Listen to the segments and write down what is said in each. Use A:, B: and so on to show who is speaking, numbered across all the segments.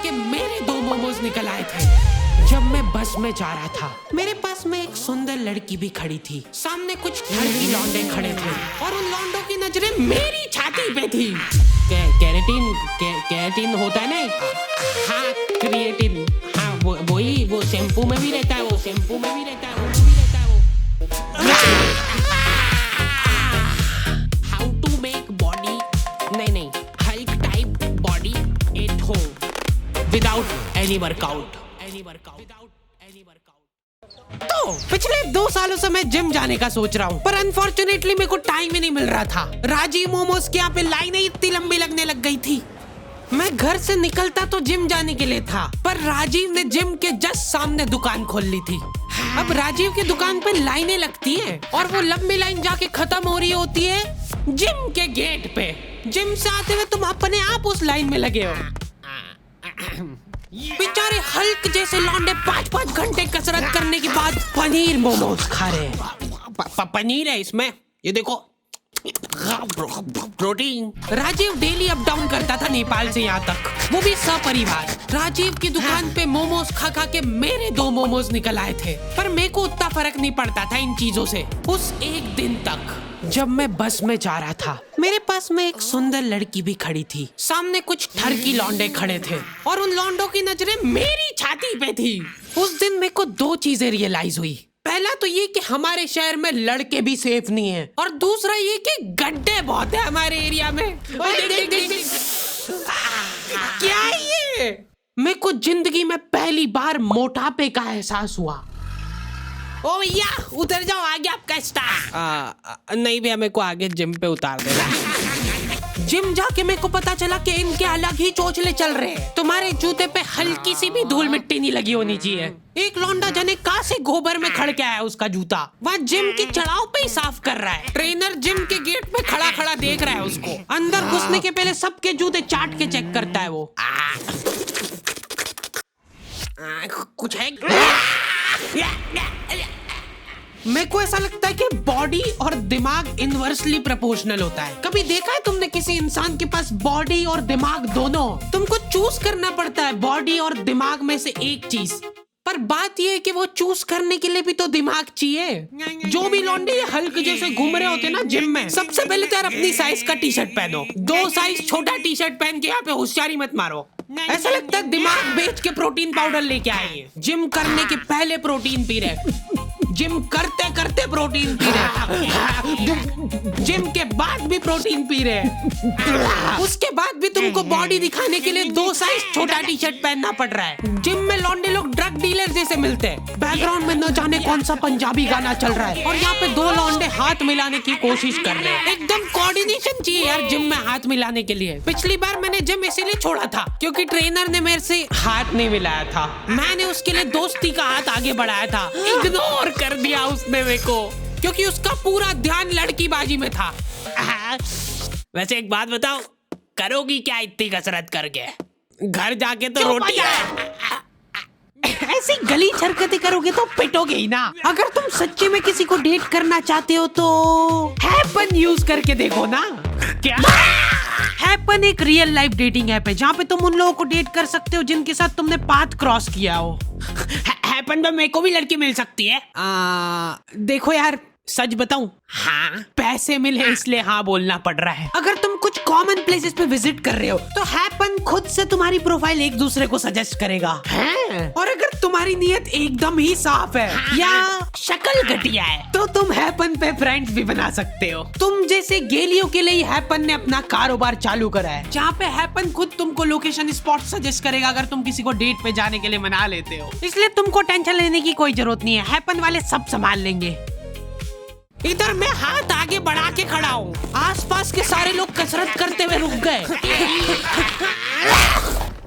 A: के मेरे 2 मोमोज निकल आए थे। जब मैं बस में जा रहा था, मेरे पास में एक सुंदर लड़की भी खड़ी थी। सामने कुछ लड़की लौंडे खड़े थे और उन लौंडों की नजरें मेरी छाती पे थी। केराटिन होता है ना? हाँ, क्रिएटिन। हाँ, वही वो शैम्पू में भी रहता है, वो शैम्पू में भी रहता है, वो भी रहता है वो। हाउ टू मेक बॉडी, नहीं, Hulk type body at home without any workout. तो पिछले 2 सालों से मैं जिम जाने का सोच रहा हूँ, पर अनफॉर्चुनेटली मेरे को टाइम ही नहीं मिल रहा था। राजीव मोमोज के यहाँ पे लाइनें इतनी लंबी लगने लग गई थी। मैं घर से निकलता तो जिम जाने के लिए था, पर राजीव ने जिम के जस्ट सामने दुकान खोल ली थी। अब राजीव की दुकान पे लाइनें लगती हैं और वो लंबी लाइन जाके खत्म हो रही होती है जिम के गेट पे। जिम से आते हुए तुम अपने आप उस लाइन में लगे हो। बेचारे हल्क जैसे लौंडे 5-5 घंटे कसरत करने के बाद पनीर मोमोज खा रहे हैं। पनीर है इसमें, ये देखो, protein. Rajiv daily up down करता था नेपाल से यहाँ तक, वो भी सपरिवार। राजीव की दुकान पे मोमोज खा खा के मेरे 2 मोमोज निकल आए थे, पर मेरे को उतना फर्क नहीं पड़ता था इन चीजों से। उस एक दिन तक जब मैं बस में जा रहा था, मेरे पास में एक सुंदर लड़की भी खड़ी थी। सामने कुछ ठरकी लौंडे खड़े थे और उन लौंडों की नजरें मेरी छाती पे थी। उस दिन मेरे को 2 चीजें रियलाइज हुई। पहला तो ये कि हमारे शहर में लड़के भी सेफ नहीं है, और दूसरा ये कि गड्ढे बहुत है हमारे एरिया में। देख। क्या है ये? मेरे को जिंदगी में पहली बार मोटापे का एहसास हुआ। ओ भैया उतर जाओ, आगे आपका स्टार। नहीं भैया, मेरे को आगे जिम पे उतार देना। जिम जाके मेरे को पता चला कि इनके अलग ही चोचले चल रहे हैं। तुम्हारे जूते पे हल्की सी भी धूल मिट्टी नहीं लगी होनी चाहिए। एक लौंडा जने कहाँ से गोबर में खड़ के आया उसका जूता, वहाँ जिम की चढ़ाव पे ही साफ कर रहा है। ट्रेनर जिम के गेट पे खड़ा खड़ा देख रहा है उसको। अंदर घुसने के पहले सबके जूते चाट के चेक करता है वो। कुछ है? मेरे को ऐसा लगता है कि बॉडी और दिमाग इनवर्सली प्रोपोर्शनल होता है। कभी देखा है तुमने किसी इंसान के पास बॉडी और दिमाग दोनों? तुमको चूज करना पड़ता है बॉडी और दिमाग में से एक चीज, पर बात ये है कि वो चूज करने के लिए भी तो दिमाग चाहिए। जो भी लौंडे हल्क जैसे घूम रहे होते ना जिम में, सबसे पहले तो यार अपनी साइज का टी शर्ट पहनो। 2 साइज छोटा टी शर्ट पहन के यहाँ पे होशियारी मत मारो। ऐसा लगता है दिमाग बेच के प्रोटीन पाउडर लेके आए। जिम करने के पहले प्रोटीन पी रहे, जिम करते करते प्रोटीन पी रहे, जिम के बाद भी प्रोटीन पी रहे, उसके बाद भी तुमको बॉडी दिखाने के लिए 2 साइज छोटा टी शर्ट पहनना पड़ रहा है। जिम में लौंडे लोग ड्रग डीलर जैसे मिलते हैं। बैकग्राउंड में न जाने कौन सा पंजाबी गाना चल रहा है और यहाँ पे 2 लौंडे हाथ मिलाने की कोशिश कर रहे हैं। एकदम कोऑर्डिनेशन चाहिए यार जिम में हाथ मिलाने के लिए। पिछली बार मैंने जिम इसीलिए छोड़ा था क्योंकि ट्रेनर ने मेरे से हाथ नहीं मिलाया था। मैंने उसके लिए दोस्ती का हाथ आगे बढ़ाया था, इग्नोर कर दिया उसने मेरे को, क्योंकि उसका पूरा ध्यान लड़कीबाजी में था। वैसे एक बात बताओ, करोगी क्या इतनी कसरत करके? घर जाके तो रोटी ऐसी गली हरकतें करोगे तो पिटोगे ही ना। अगर तुम सच्चे में किसी को डेट करना चाहते हो तो हैपन यूज करके देखो ना। क्या? हैपन एक रियल लाइफ डेटिंग ऐप है जहाँ पे तुम उन लोगों को डेट कर सकते हो जिनके साथ तुमने पाथ क्रॉस किया हो। हैपन पे मेरे को भी लड़की मिल सकती है? देखो यार, सच बताऊं, हाँ पैसे मिले इसलिए हाँ बोलना पड़ रहा है। अगर तुम कुछ कॉमन प्लेसेस पे विजिट कर रहे हो तो हैपन खुद से तुम्हारी प्रोफाइल एक दूसरे को सजेस्ट करेगा। और अगर तुम्हारी नीयत एकदम ही साफ है या शक्ल घटिया है तो तुम हैपन पे फ्रेंड्स भी बना सकते हो। तुम जैसे गेलियों के लिए हैपन ने अपना कारोबार चालू करा है, जहाँ पे हैपन खुद तुमको लोकेशन स्पॉट सजेस्ट करेगा अगर तुम किसी को डेट पे जाने के लिए मना लेते हो। इसलिए तुमको टेंशन लेने की कोई जरूरत नहीं है, हैपन वाले सब संभाल लेंगे। इधर मैं हाथ आगे बढ़ा के खड़ा हूँ, आसपास के सारे लोग कसरत करते हुए रुक गए।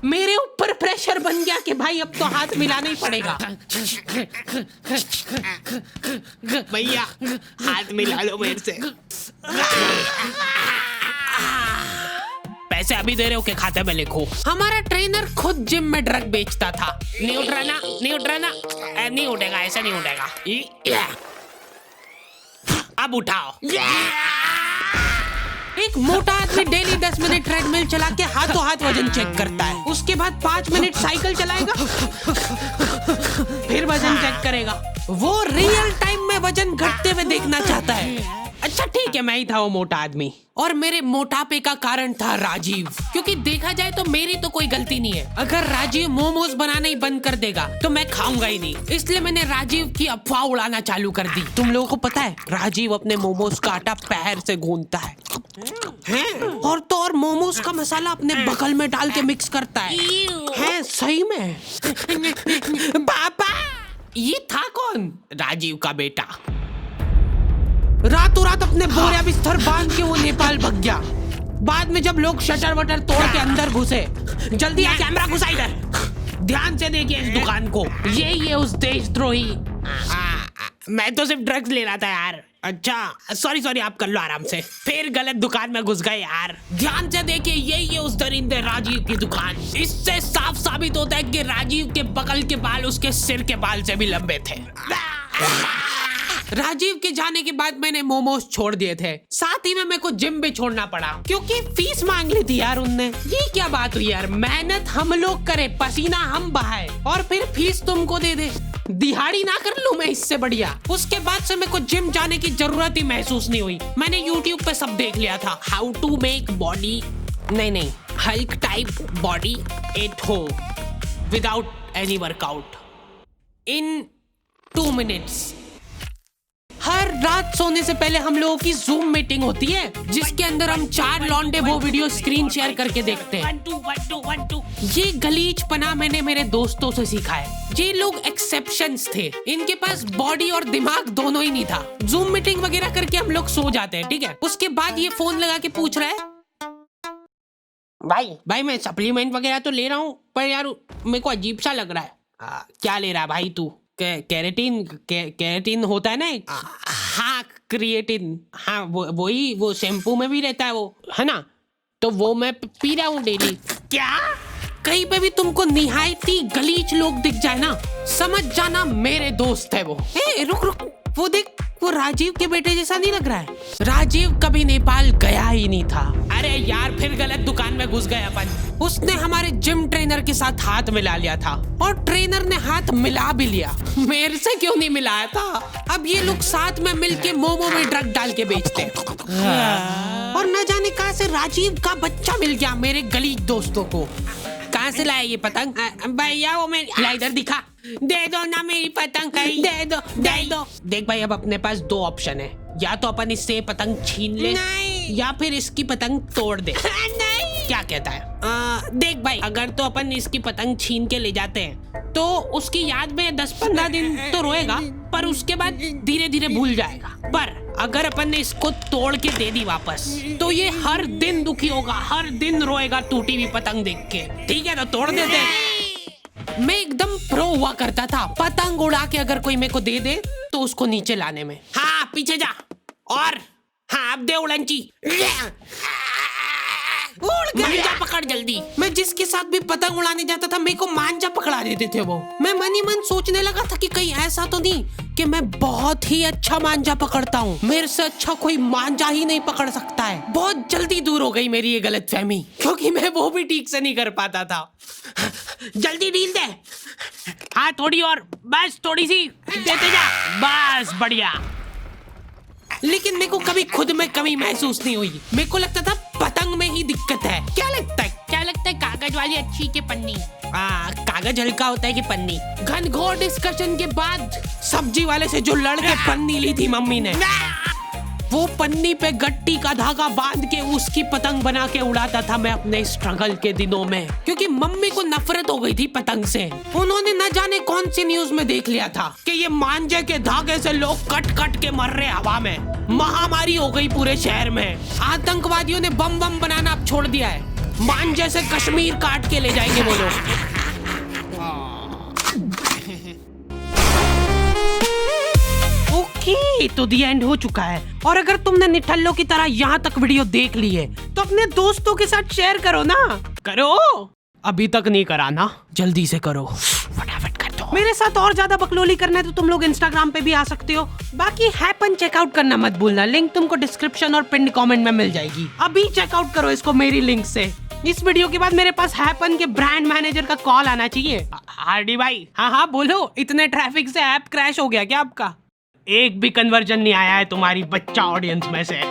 A: मेरे ऊपर प्रेशर बन गया कि भाई अब तो हाथ मिलाना ही पड़ेगा। भैया हाथ मिला लो मेरे से। पैसे अभी दे रहे हो के खाते में लिखो। हमारा ट्रेनर खुद जिम में ड्रग बेचता था। नहीं उठ रहा ना, नहीं उठ रहा ना, नहीं उठेगा, ऐसा नहीं उठेगा। अब उठाओ। एक मोटा आदमी डेली 10 मिनट ट्रेडमिल चला के हाथों हाथ वजन चेक करता है, उसके बाद 5 मिनट साइकिल चलाएगा, फिर वजन चेक करेगा। वो रियल टाइम में वजन घटते हुए देखना चाहता है। अच्छा ठीक है, मैं ही था वो मोटा आदमी, और मेरे मोटापे का कारण था राजीव। क्योंकि देखा जाए तो मेरी तो कोई गलती नहीं है। अगर राजीव मोमोज बनाना ही बंद कर देगा तो मैं खाऊंगा ही नहीं, इसलिए मैंने राजीव की अफवाह उड़ाना चालू कर दी। तुम लोगों को पता है राजीव अपने मोमोज का आटा पैर से गूंथता है और तो और मोमोज का मसाला अपने बगल में डाल के मिक्स करता है सही में। पापा, ये था कौन? राजीव का बेटा। रातों रात अपने बोरिया बिस्तर बांध के वो नेपाल भाग गया। बाद में जब लोग शटर वटर तोड़ के अंदर घुसे, जल्दी आ कैमरा घुसा इधर, ध्यान से देखिए इस दुकान को, ये उस देशद्रोही। मैं तो सिर्फ ड्रग्स ले रहा था यार। अच्छा सॉरी आप कर लो आराम से। फिर गलत दुकान में घुस गए यार। ध्यान से देखिए, ये उस दरिंदे राजीव की दुकान। इससे साफ साबित होता है कि राजीव के बगल के बाल उसके सिर के बाल से भी लंबे थे। राजीव के जाने के बाद मैंने मोमोज छोड़ दिए थे, साथ ही में मेरे को जिम भी छोड़ना पड़ा क्योंकि फीस मांग ली थी यार उनने। ये क्या बात हुई यार, मेहनत हम लोग करें, पसीना हम बहाए और फिर फीस तुमको दे दे। दिहाड़ी ना कर लूं मैं इससे बढ़िया। उसके बाद से मेरे को जिम जाने की जरूरत ही महसूस नहीं हुई। मैंने YouTube पे सब देख लिया था, हाउ टू मेक बॉडी, नहीं Hulk type body at home without any workout in 2 minutes. हर रात सोने से पहले हम लोगों की जूम मीटिंग होती है, जिसके अंदर हम 4 लौंडे वो वीडियो स्क्रीन शेयर करके देखते हैं। 1 2 ये गलीचपना मैंने मेरे दोस्तों से सीखा है। ये लोग एक्सेप्शंस थे, इनके पास बॉडी और दिमाग दोनों ही नहीं था। जूम मीटिंग वगैरह करके हम लोग सो जाते हैं, ठीक है। उसके बाद ये फोन लगा के पूछ रहा है, भाई मैं सप्लीमेंट वगैरह तो ले रहा हूँ, पर यार मेरे को अजीब सा लग रहा है। क्या ले रहा है भाई तू? कैरेटीन होता है ना। हाँ क्रिएटिन, हाँ वही वो शैम्पू में भी रहता है वो, है ना, तो वो मैं पी रहा हूँ डेली। क्या? कहीं पे भी तुमको निहायती गलीच लोग दिख जाए ना, समझ जाना मेरे दोस्त है वो। रुक, वो देख, वो राजीव के बेटे जैसा नहीं लग रहा है? राजीव कभी नेपाल गया ही नहीं था। अरे यार फिर गलत दुकान में घुस गए अपन। उसने हमारे जिम ट्रेनर के साथ हाथ मिला लिया था और ट्रेनर ने हाथ मिला भी लिया। मेरे से क्यों नहीं मिलाया था? अब ये लोग साथ में मिलके मोमो में ड्रग डाल के बेचते हैं। और न जाने कहां से राजीव का बच्चा मिल गया मेरे गलीच दोस्तों को। कहां से लाया ये पतंग? भैया वो मैं इधर दिखा, दे दो ना मेरी पतंग, दे दो। देख भाई, अब अपने पास 2 ऑप्शन है, या तो अपन इससे पतंग छीन ले या फिर इसकी पतंग तोड़ दे। नहीं। क्या कहता है? देख भाई, अगर तो अपन इसकी पतंग छीन के ले जाते हैं तो उसकी याद में 10-15 दिन तो रोएगा, पर उसके बाद धीरे धीरे भूल जाएगा। पर अगर अपन ने इसको तोड़ के दे दी वापस, तो ये हर दिन दुखी होगा, हर दिन रोएगा टूटी हुई पतंग देख के। ठीक है, तो तोड़ देते हैं। मैं एकदम प्रो हुआ करता था पतंग उड़ा के, अगर कोई मेरे को दे दे तो उसको नीचे लाने में। हाँ पीछे जा, और हाँ अब दे उड़नची, मांझा पकड़ जल्दी। मैं जिसके साथ भी पतंग उड़ाने जाता था मेरे को मांझा पकड़ा देते थे वो। मैं मन ही मन सोचने लगा था कि कहीं ऐसा तो नहीं कि मैं बहुत ही अच्छा मांझा पकड़ता हूँ, मेरे से अच्छा कोई मांझा ही नहीं पकड़ सकता है। बहुत जल्दी दूर हो गई मेरी ये गलतफहमी, क्योंकि मैं वो भी ठीक से नहीं कर पाता था। जल्दी ढील दे, हाँ थोड़ी और, बस थोड़ी सी देते जा, बस बढ़िया। लेकिन मेरे को कभी खुद में कमी महसूस नहीं हुई। मेरे को लगता था पतंग में ही दिक्कत है। क्या लगता है कागज वाली अच्छी के पन्नी? कागज हल्का होता है कि पन्नी? घनघोर डिस्कशन के बाद सब्जी वाले से जो लड़ के पन्नी ली थी मम्मी ने, वो पन्नी पे गट्टी का धागा बांध के उसकी पतंग बना के उड़ाता था मैं अपने स्ट्रगल के दिनों में, क्योंकि मम्मी को नफरत हो गई थी पतंग से। उन्होंने न जाने कौन सी न्यूज में देख लिया था कि ये मांझे के धागे से लोग कट कट के मर रहे हवा में। महामारी हो गई पूरे शहर में। आतंकवादियों ने बम बनाना अब छोड़ दिया है। मांझे से कश्मीर काट के ले जाएंगे वो लोग। तो दी एंड हो चुका है, और अगर तुमने निठल्लों की तरह यहाँ तक वीडियो देख ली है तो अपने दोस्तों के साथ शेयर करो ना। करो, अभी तक नहीं करा ना, जल्दी से करो, फटाफट कर दो। मेरे साथ और ज्यादा बकलोली करना है तो तुम लोग इंस्टाग्राम पे भी आ सकते हो। बाकी हैपन चेकआउट करना मत भूलना, लिंक तुमको डिस्क्रिप्शन और पिन कमेंट में मिल जाएगी। अभी चेकआउट करो इसको मेरी लिंक से। इस वीडियो के बाद मेरे पास हैपन के ब्रांड मैनेजर का कॉल आना चाहिए। हार्डी भाई, हाँ बोलो, इतने ट्रैफिक से ऐप क्रैश हो गया क्या आपका? एक भी कन्वर्जन नहीं आया है तुम्हारी बच्चा ऑडियंस में से।